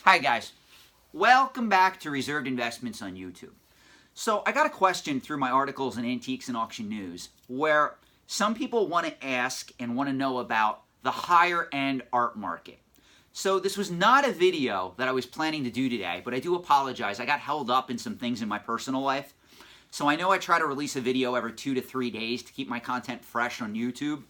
Hi guys, welcome back to Reserved Investments on YouTube. So I got a question through my articles in Antiques and Auction News where some people want to ask and want to know about the higher end art market. So this was not a video that I was planning to do today, but I do apologize. I got held up in some things in my personal life. So I know I try to release a video every 2 to 3 days to keep my content fresh on YouTube.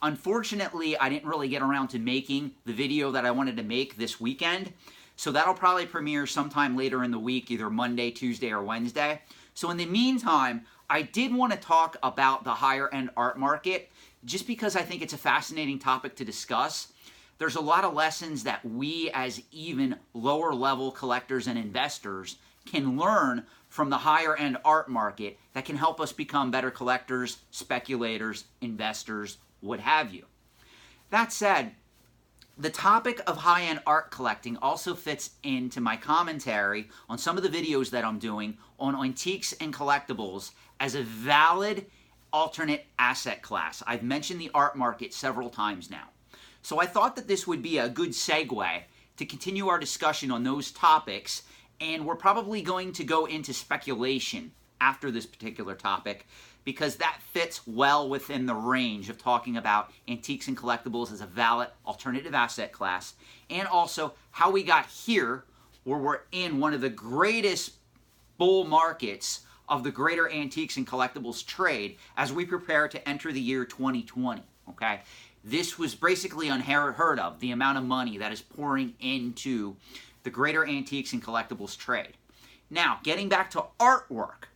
Unfortunately, I didn't really get around to making the video that I wanted to make this weekend. So that'll probably premiere sometime later in the week, either Monday, Tuesday, or Wednesday. So in the meantime, I did want to talk about the higher end art market just because I think it's a fascinating topic to discuss. There's a lot of lessons that we as even lower level collectors and investors can learn from the higher end art market that can help us become better collectors, speculators, investors, what have you. That said, the topic of high-end art collecting also fits into my commentary on some of the videos that I'm doing on antiques and collectibles as a valid alternate asset class. I've mentioned the art market several times now. So I thought that this would be a good segue to continue our discussion on those topics, and we're probably going to go into speculation after this particular topic because that fits well within the range of talking about antiques and collectibles as a valid alternative asset class, and also how we got here where we're in one of the greatest bull markets of the greater antiques and collectibles trade as we prepare to enter the year 2020, okay? This was basically unheard of, the amount of money that is pouring into the greater antiques and collectibles trade. Now, getting back to artwork,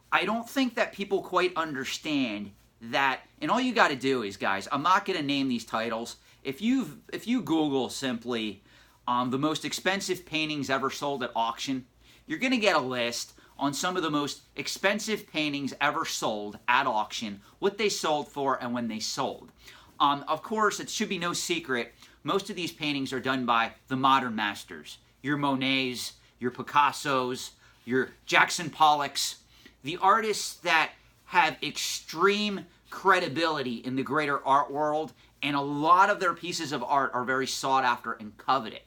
I don't think that people quite understand that, and all you got to do is, guys, I'm not going to name these titles. If you Google simply the most expensive paintings ever sold at auction, you're going to get a list on some of the most expensive paintings ever sold at auction, what they sold for and when they sold. Of course, it should be no secret, most of these paintings are done by the modern masters. Your Monets, your Picassos, your Jackson Pollocks, the artists that have extreme credibility in the greater art world, and a lot of their pieces of art are very sought after and coveted.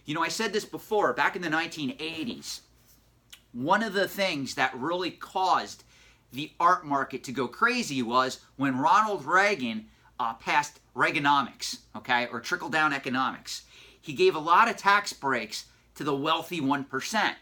You know, I said this before, back in the 1980s, one of the things that really caused the art market to go crazy was when Ronald Reagan passed Reaganomics, okay, or trickle-down economics. He gave a lot of tax breaks to the wealthy 1%.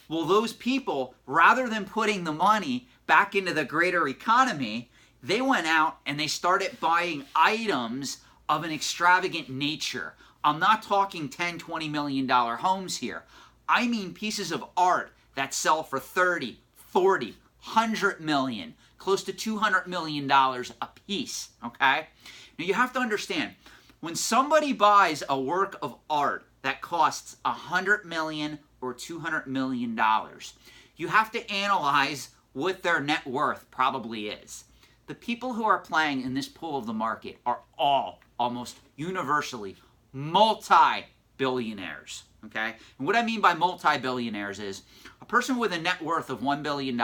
Well, those people, rather than putting the money back into the greater economy, they went out and they started buying items of an extravagant nature. I'm not talking $10, $20 million homes here. I mean pieces of art that sell for 30, 40, 100 million, close to $200 million a piece, okay? Now you have to understand, when somebody buys a work of art that costs $100 million or $200 million, you have to analyze what their net worth probably is. The people who are playing in this pool of the market are all, almost universally, multi-billionaires, okay? And what I mean by multi-billionaires is a person with a net worth of $1 billion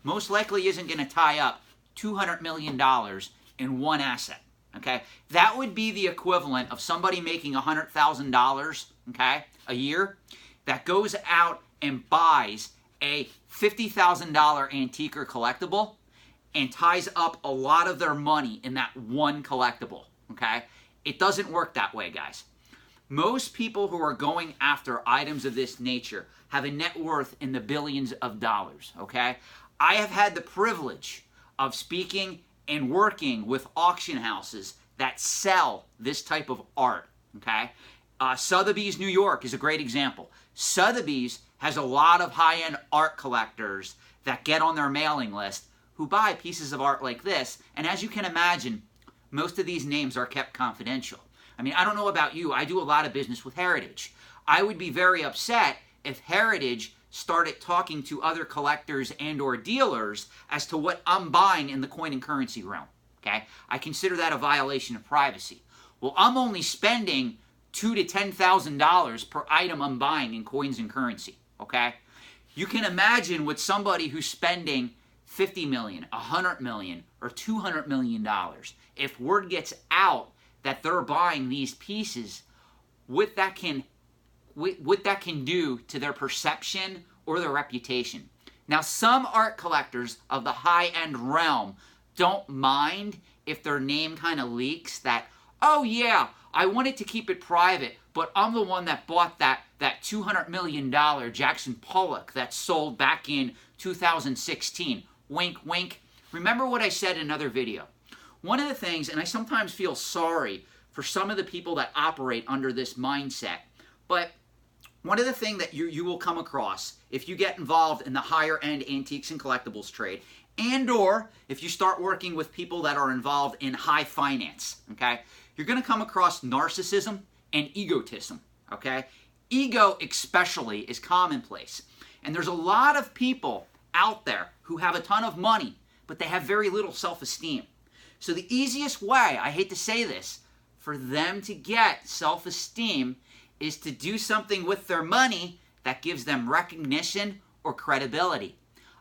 most likely isn't going to tie up $200 million in one asset, okay? That would be the equivalent of somebody making $100,000, okay, a year, that goes out and buys a $50,000 antique or collectible and ties up a lot of their money in that one collectible, okay? It doesn't work that way, guys. Most people who are going after items of this nature have a net worth in the billions of dollars, okay? I have had the privilege of speaking and working with auction houses that sell this type of art, okay? Sotheby's, New York is a great example. Sotheby's has a lot of high-end art collectors that get on their mailing list who buy pieces of art like this, and as you can imagine, most of these names are kept confidential. I mean, I don't know about you, I do a lot of business with Heritage. I would be very upset if Heritage started talking to other collectors and or dealers as to what I'm buying in the coin and currency realm, okay? I consider that a violation of privacy. Well, I'm only spending $2,000 to $10,000 per item I'm buying in coins and currency, okay? You can imagine with somebody who's spending $50 million, $100 million, or $200 million, if word gets out that they're buying these pieces, what that can what that can do to their perception or their reputation. Now, some art collectors of the high-end realm don't mind if their name kind of leaks that, oh yeah, I wanted to keep it private, but I'm the one that bought that $200 million Jackson Pollock that sold back in 2016. Wink, wink. Remember what I said in another video. One of the things, and I sometimes feel sorry for some of the people that operate under this mindset, but one of the things that you will come across if you get involved in the higher end antiques and collectibles trade, and or if you start working with people that are involved in high finance, okay, you're going to come across narcissism and egotism, okay? Ego especially is commonplace. And there's a lot of people out there who have a ton of money, but they have very little self-esteem. So the easiest way, I hate to say this, for them to get self-esteem is to do something with their money that gives them recognition or credibility.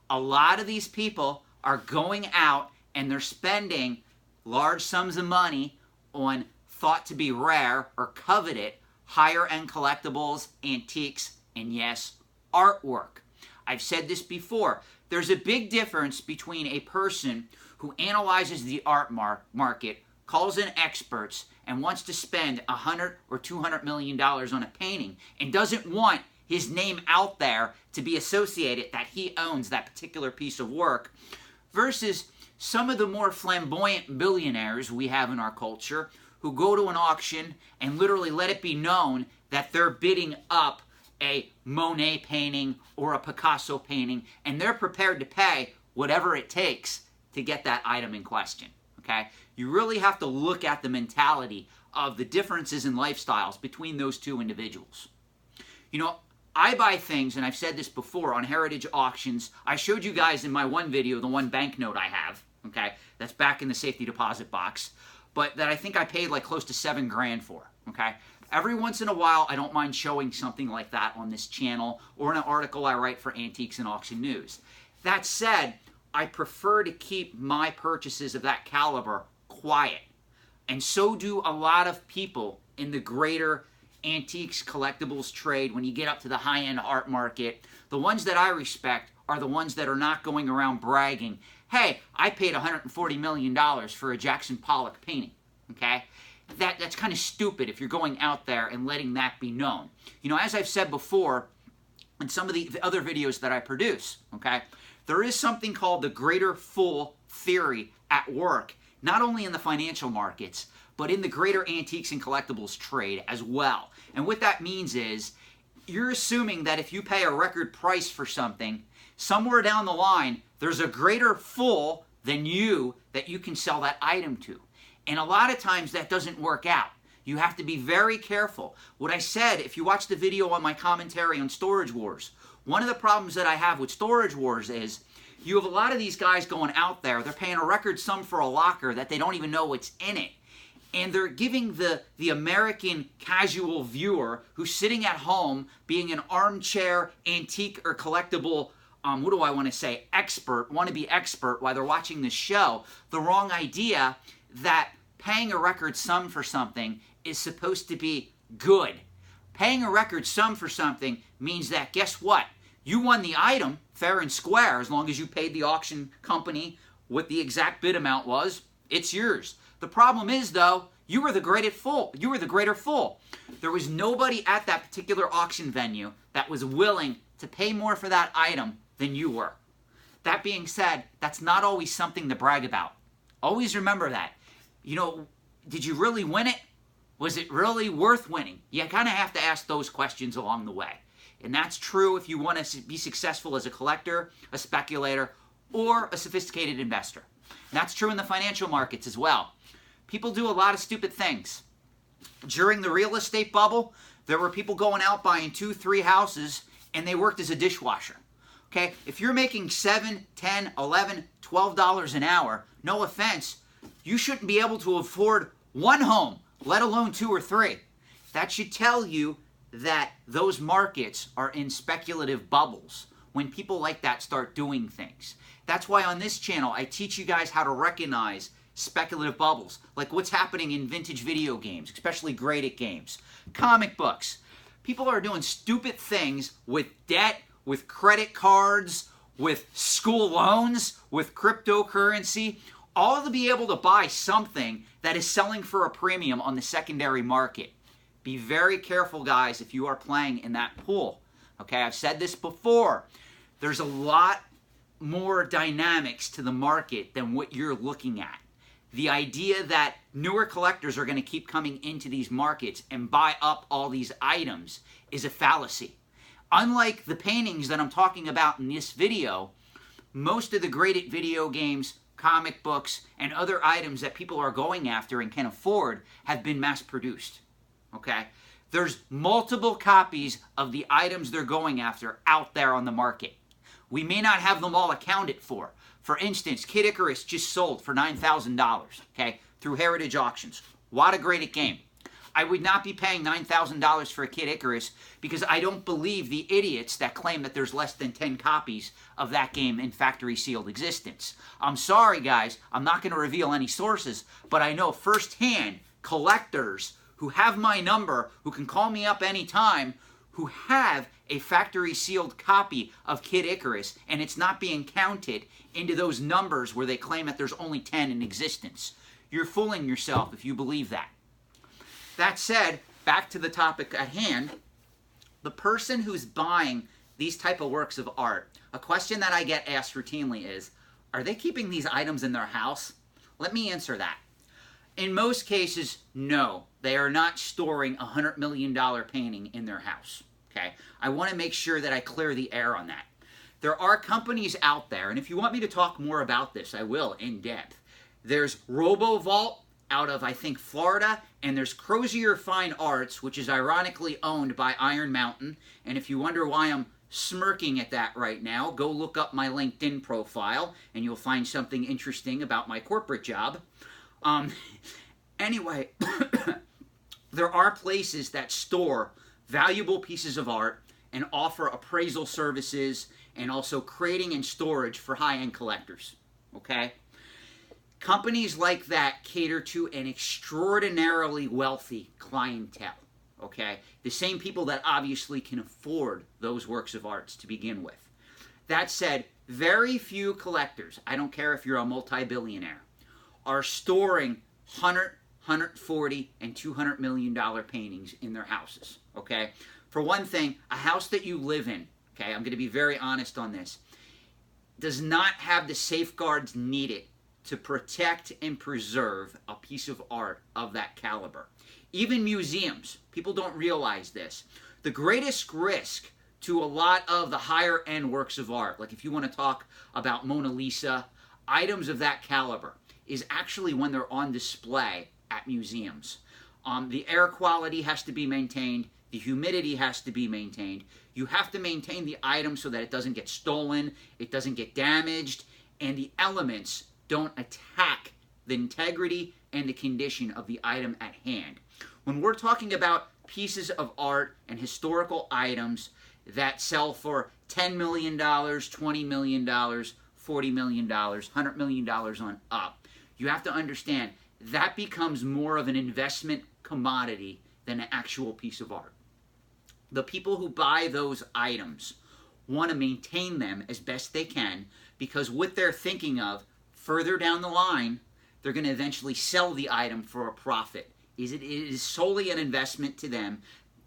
A lot of these people are going out and they're spending large sums of money on thought to be rare or coveted higher end collectibles, antiques, and yes, artwork. I've said this before. There's a big difference between a person who analyzes the art market, calls in experts, and wants to spend $100 or $200 million on a painting and doesn't want his name out there to be associated that he owns that particular piece of work, versus some of the more flamboyant billionaires we have in our culture who go to an auction and literally let it be known that they're bidding up a Monet painting or a Picasso painting, and they're prepared to pay whatever it takes to get that item in question, okay? You really have to look at the mentality of the differences in lifestyles between those two individuals. You know, I buy things, and I've said this before, on heritage auctions. I showed you guys in my one video the one banknote I have, okay? That's back in the safety deposit box, but that I think I paid like close to $7,000 for, okay? Every once in a while, I don't mind showing something like that on this channel or in an article I write for Antiques and Auction News. That said, I prefer to keep my purchases of that caliber quiet. And so do a lot of people in the greater antiques collectibles trade. When you get up to the high-end art market, the ones that I respect are the ones that are not going around bragging, hey, I paid $140 million for a Jackson Pollock painting, okay? That's kind of stupid if you're going out there and letting that be known. You know, as I've said before in some of the other videos that I produce, okay, there is something called the greater fool theory at work, not only in the financial markets, but in the greater antiques and collectibles trade as well. And what that means is you're assuming that if you pay a record price for something, somewhere down the line, there's a greater fool than you that you can sell that item to. And a lot of times that doesn't work out. You have to be very careful. What I said, if you watch the video on my commentary on Storage Wars, one of the problems that I have with Storage Wars is you have a lot of these guys going out there, they're paying a record sum for a locker that they don't even know what's in it. And they're giving the American casual viewer who's sitting at home being an armchair antique or collectible wannabe expert while they're watching this show, the wrong idea that paying a record sum for something is supposed to be good. Paying a record sum for something means that, guess what? You won the item fair and square as long as you paid the auction company what the exact bid amount was. It's yours. The problem is, though, you were the greater fool. You were the greater fool. There was nobody at that particular auction venue that was willing to pay more for that item than you were. That being said, that's not always something to brag about. Always remember that. You know, did you really win it? Was it really worth winning? You kind of have to ask those questions along the way. And that's true if you want to be successful as a collector, a speculator, or a sophisticated investor. And that's true in the financial markets as well. People do a lot of stupid things. During the real estate bubble, there were people going out buying 2, 3 houses, and they worked as a dishwasher. Okay, if you're making $7, $10, $11, $12 an hour, no offense, you shouldn't be able to afford one home, let alone 2 or 3. That should tell you that those markets are in speculative bubbles when people like that start doing things. That's why on this channel, I teach you guys how to recognize speculative bubbles, like what's happening in vintage video games, especially graded games, comic books. People are doing stupid things with debt, with credit cards, with school loans, with cryptocurrency, all to be able to buy something that is selling for a premium on the secondary market. Be very careful, guys, if you are playing in that pool. Okay, I've said this before. There's a lot more dynamics to the market than what you're looking at. The idea that newer collectors are going to keep coming into these markets and buy up all these items is a fallacy. Unlike the paintings that I'm talking about in this video, most of the graded video games, comic books, and other items that people are going after and can afford have been mass produced. Okay? There's multiple copies of the items they're going after out there on the market. We may not have them all accounted for. For instance, Kid Icarus just sold for $9,000, okay, through Heritage Auctions. What a great game. I would not be paying $9,000 for a Kid Icarus because I don't believe the idiots that claim that there's less than 10 copies of that game in factory sealed existence. I'm sorry, guys. I'm not going to reveal any sources, but I know firsthand collectors who have my number, who can call me up anytime, who have a factory sealed copy of Kid Icarus, and it's not being counted into those numbers where they claim that there's only 10 in existence. You're fooling yourself if you believe that. That said, back to the topic at hand, the person who's buying these type of works of art, a question that I get asked routinely is, are they keeping these items in their house? Let me answer that. In most cases, no. They are not storing a $100 million painting in their house. Okay? I want to make sure that I clear the air on that. There are companies out there, and if you want me to talk more about this, I will in depth. There's RoboVault out of, I think, Florida, and there's Crozier Fine Arts, which is ironically owned by Iron Mountain. And if you wonder why I'm smirking at that right now, go look up my LinkedIn profile, and you'll find something interesting about my corporate job. Anyway, there are places that store valuable pieces of art and offer appraisal services and also crating and storage for high-end collectors, okay? Companies like that cater to an extraordinarily wealthy clientele, okay? The same people that obviously can afford those works of art to begin with. That said, very few collectors, I don't care if you're a multi-billionaire, are storing $140 and $200 million paintings in their houses, okay? For one thing, a house that you live in, okay, I'm going to be very honest on this, does not have the safeguards needed to protect and preserve a piece of art of that caliber. Even museums, people don't realize this. The greatest risk to a lot of the higher end works of art, like if you want to talk about Mona Lisa, items of that caliber, is actually when they're on display at museums. The air quality has to be maintained. The humidity has to be maintained. You have to maintain the item so that it doesn't get stolen, it doesn't get damaged, and the elements don't attack the integrity and the condition of the item at hand. When we're talking about pieces of art and historical items that sell for $10 million, $20 million, $40 million, $100 million on up, you have to understand that becomes more of an investment commodity than an actual piece of art. The people who buy those items want to maintain them as best they can because what they're thinking of further down the line, they're going to eventually sell the item for a profit. It is solely an investment to them,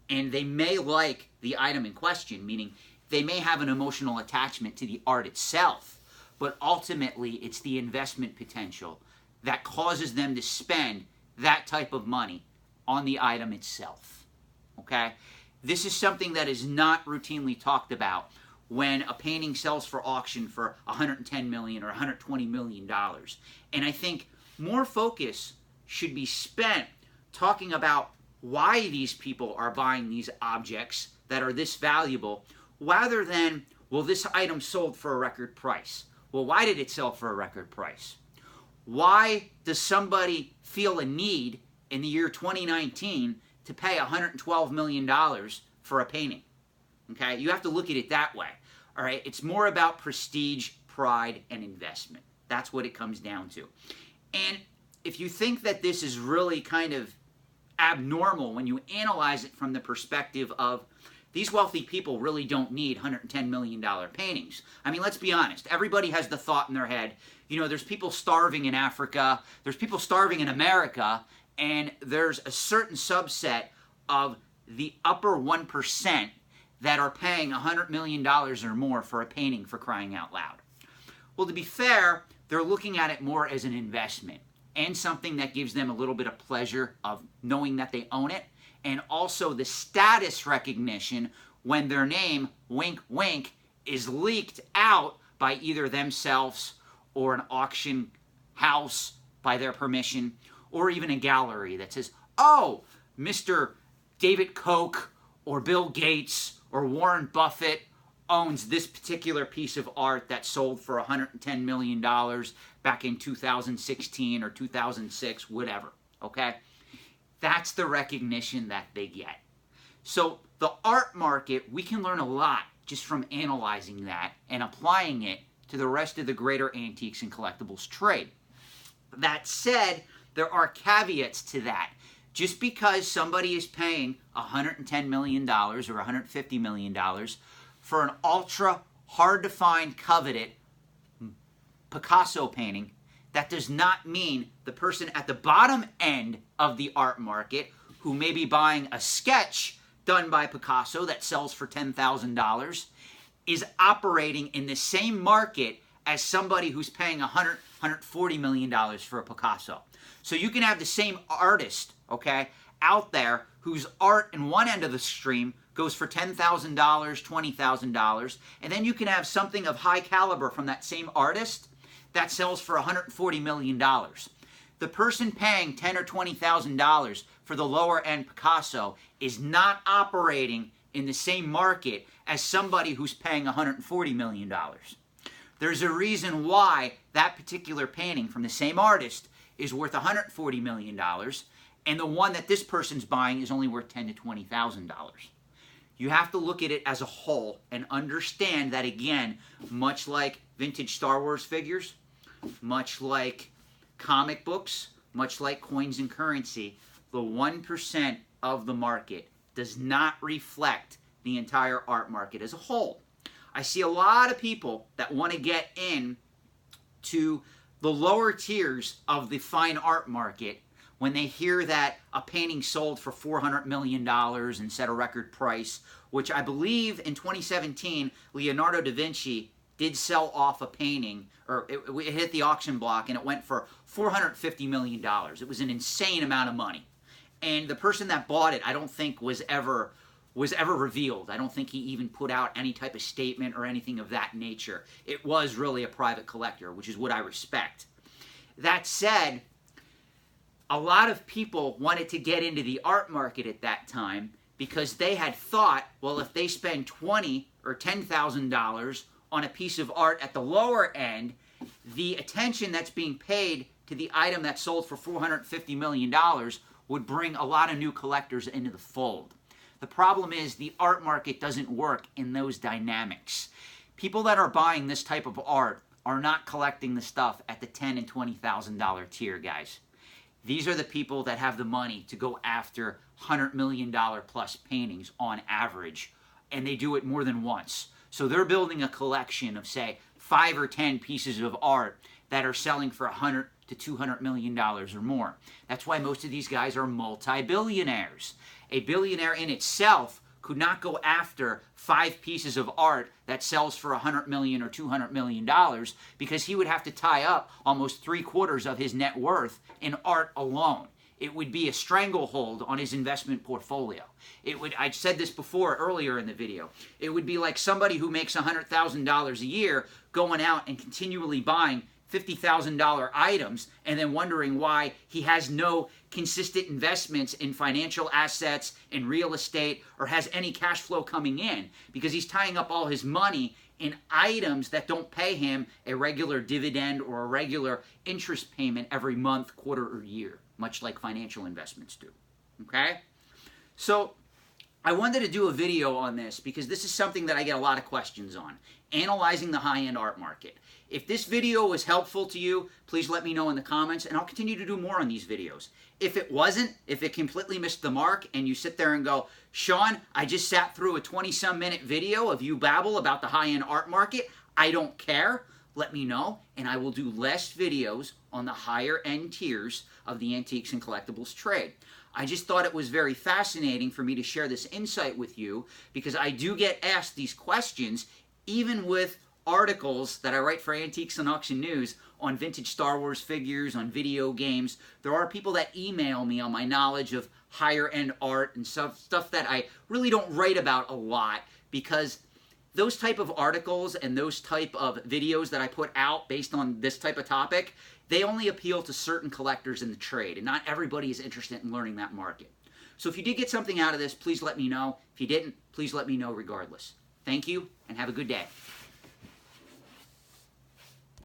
and they may like the item in question, meaning they may have an emotional attachment to the art itself, but ultimately it's the investment potential that causes them to spend that type of money on the item itself, okay? This is something that is not routinely talked about when a painting sells for auction for $110 million or $120 million. And I think more focus should be spent talking about why these people are buying these objects that are this valuable, rather than, well, this item sold for a record price. Well, why did it sell for a record price? Why does somebody feel a need in the year 2019 to pay $112 million for a painting? Okay, you have to look at it that way. All right, it's more about prestige, pride, and investment. That's what it comes down to. And if you think that this is really kind of abnormal when you analyze it from the perspective of these wealthy people really don't need $110 million paintings. I mean, let's be honest. Everybody has the thought in their head, you know, there's people starving in Africa, there's people starving in America, and there's a certain subset of the upper 1% that are paying $100 million or more for a painting, for crying out loud. Well, to be fair, they're looking at it more as an investment and something that gives them a little bit of pleasure of knowing that they own it, and also the status recognition when their name, wink, wink, is leaked out by either themselves or an auction house by their permission, or even a gallery that says, oh, Mr. David Koch or Bill Gates or Warren Buffett owns this particular piece of art that sold for $110 million back in 2016 or 2006, whatever, okay? That's the recognition that they get. So the art market, we can learn a lot just from analyzing that and applying it to the rest of the greater antiques and collectibles trade. That said, there are caveats to that. Just because somebody is paying $110 million or $150 million for an ultra hard-to-find, coveted Picasso painting, that does not mean the person at the bottom end of the art market who may be buying a sketch done by Picasso that sells for $10,000 is operating in the same market as somebody who's paying $140 million for a Picasso. So you can have the same artist, okay, out there whose art in one end of the stream goes for $10,000, $20,000, and then you can have something of high caliber from that same artist that sells for $140 million. The person paying $10,000 or $20,000 for the lower end Picasso is not operating in the same market as somebody who's paying $140 million. There's a reason why that particular painting from the same artist is worth $140 million, and the one that this person's buying is only worth $10,000 to $20,000. You have to look at it as a whole and understand that, again, much like vintage Star Wars figures, much like comic books, much like coins and currency, the 1% of the market does not reflect the entire art market as a whole. I see a lot of people that want to get in to the lower tiers of the fine art market when they hear that a painting sold for $400 million and set a record price, which I believe in 2017, Leonardo da Vinci did sell off a painting, or it hit the auction block, and it went for $450 million. It was an insane amount of money. And the person that bought it, I don't think was ever revealed. I don't think he even put out any type of statement or anything of that nature. It was really a private collector, which is what I respect. That said, a lot of people wanted to get into the art market at that time because they had thought, well, if they spend $20,000 or $10,000 on a piece of art at the lower end, the attention that's being paid to the item that sold for $450 million would bring a lot of new collectors into the fold. The problem is the art market doesn't work in those dynamics. People that are buying this type of art are not collecting the stuff at the $10,000 and $20,000 tier, guys. These are the people that have the money to go after $100 million plus paintings on average, and they do it more than once. So they're building a collection of, say, 5 or 10 pieces of art that are selling for $100 to $200 million or more. That's why most of these guys are multi-billionaires. A billionaire in itself could not go after 5 pieces of art that sells for $100 million or $200 million because he would have to tie up almost 3/4 of his net worth in art alone. It would be a stranglehold on his investment portfolio. I said this before earlier in the video. It would be like somebody who makes $100,000 a year going out and continually buying $50,000 items and then wondering why he has no consistent investments in financial assets, in real estate, or has any cash flow coming in because he's tying up all his money in items that don't pay him a regular dividend or a regular interest payment every month, quarter, or year, much like financial investments do. Okay? So I wanted to do a video on this because this is something that I get a lot of questions on, analyzing the high-end art market. If this video was helpful to you, please let me know in the comments, and I'll continue to do more on these videos. If it wasn't, if it completely missed the mark, and you sit there and go, Sean, I just sat through a 20-some minute video of you babble about the high-end art market, I don't care, let me know, and I will do less videos on the higher-end tiers of the antiques and collectibles trade. I just thought it was very fascinating for me to share this insight with you because I do get asked these questions even with articles that I write for Antiques and Auction News on vintage Star Wars figures, on video games. There are people that email me on my knowledge of higher end art and stuff that I really don't write about a lot because those type of articles and those type of videos that I put out based on this type of topic, they only appeal to certain collectors in the trade, and not everybody is interested in learning that market. So if you did get something out of this, please let me know. If you didn't, please let me know regardless. Thank you, and have a good day.